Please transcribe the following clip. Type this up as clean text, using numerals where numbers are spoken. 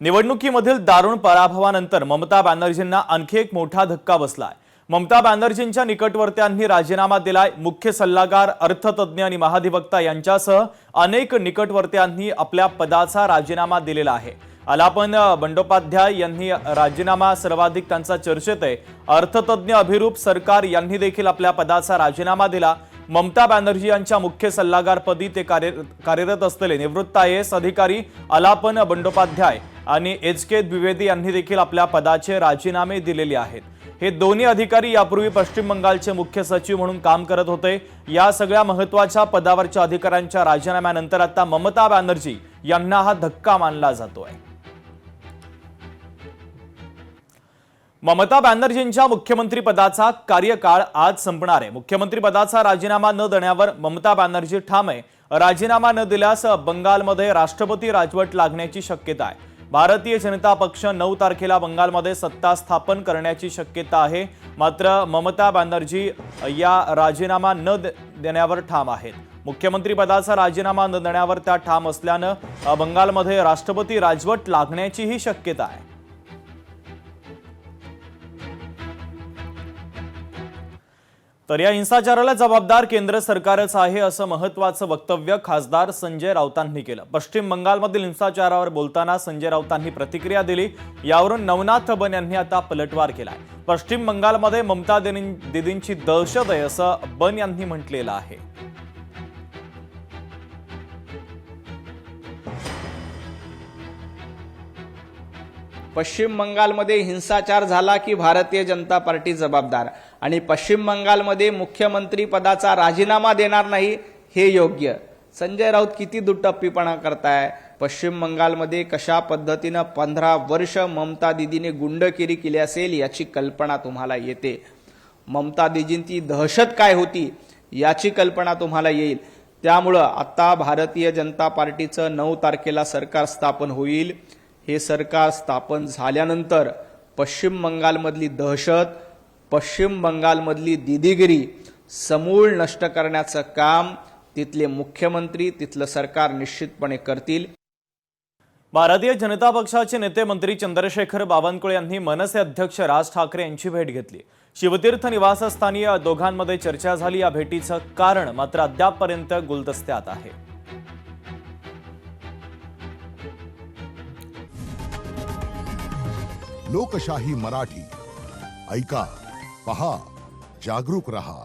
निवडणुकीमधील दारुण पराभवानंतर ममता बॅनर्जींना आणखी एक मोठा धक्का बसलाय। ममता बॅनर्जींच्या निकटवर्त्यांनी राजीनामा दिलाय। मुख्य सल्लागार, अर्थतज्ञ आणि महाधिवक्ता यांच्यासह अनेक निकटवर्त्यांनी आपल्या पदाचा राजीनामा दिलेला आहे। आलापन बंडोपाध्याय यांनी राजीनामा सर्वाधिक त्यांचा चर्चेत आहे। अर्थतज्ञ अभिरूप सरकार यांनी देखील आपल्या पदाचा राजीनामा दिला। ममता बॅनर्जी यांच्या मुख्य सल्लागारपदी ते कार्यरत असलेले निवृत्त IAS अधिकारी आलापन बंडोपाध्याय आणि HK द्विवेदी यांनी देखील आपल्या पदाचे राजीनामे दिलेले आहेत। हे दोन्ही अधिकारी यापूर्वी पश्चिम बंगालचे मुख्य सचिव म्हणून काम करत होते। या सगळ्या महत्त्वाच्या पदावरच्या अधिकाऱ्यांच्या राजीनाम्यानंतर आता ममता बॅनर्जी यांना हा धक्का मानला जातोय। ममता बॅनर्जींच्या मुख्यमंत्री पदाचा कार्यकाळ आज संपणार आहे। मुख्यमंत्री पदाचा राजीनामा न देण्यावर ममता बॅनर्जी ठाम आहे। राजीनामा न दिल्यास बंगालमध्ये राष्ट्रपती राजवट लागण्याची शक्यता आहे। भारतीय जनता पक्ष 9 तारखेला बंगालमध्ये सत्ता स्थापन करण्याची शक्यता आहे। मात्र ममता बॅनर्जी या राजीनामा न देण्यावर ठाम आहेत। मुख्यमंत्री पदाचा राजीनामा न देण्यावर त्या ठाम असल्याने बंगालमध्ये राष्ट्रपती राजवट लागण्याचीही शक्यता आहे। तर या हिंसाचाराला जबाबदार केंद्र सरकारच आहे असं महत्त्वाचं वक्तव्य खासदार संजय राऊतांनी केलं। पश्चिम बंगालमधील हिंसाचारावर बोलताना संजय राऊतांनी प्रतिक्रिया दिली। यावरून नवनाथ बन यांनी आता पलटवार केलाय। पश्चिम बंगालमध्ये ममता दीदींची दहशत आहे असं बन यांनी म्हटलेलं आहे। पश्चिम बंगालमध्ये हिंसाचार झाला की भारतीय जनता पार्टी जबाबदार आणि पश्चिम बंगालमध्ये मुख्यमंत्री पदाचा राजीनामा देणार नाही हे योग्य। संजय राऊत किती दुटप्पीपणा करताय। पश्चिम बंगालमध्ये कशा पद्धतीने 15 वर्ष ममता दीदीने गुंडगिरी केली असेल याची कल्पना तुम्हाला येते। ममता दीदींची दहशत काय होती याची कल्पना तुम्हाला येईल। त्यामुळे आता भारतीय जनता पार्टीचं 9 तारखेला सरकार स्थापन होईल। हे सरकार स्थापन झाल्यानंतर पश्चिम बंगालमधली दहशत, पश्चिम बंगालमधली दीदीगिरी समूळ नष्ट करण्याचं काम तिथले मुख्यमंत्री, तिथलं सरकार निश्चितपणे करतील। भारतीय जनता पक्षाचे नेते मंत्री चंद्रशेखर बावनकुळे यांनी मनसे अध्यक्ष राज ठाकरे यांची भेट घेतली। शिवतीर्थ निवासस्थानी या दोघांमध्ये चर्चा झाली। या भेटीचं कारण मात्र अद्यापपर्यंत गुलदस्त्यात आहे। लोकशाही मराठी ऐका, पहा, जागरूक रहा।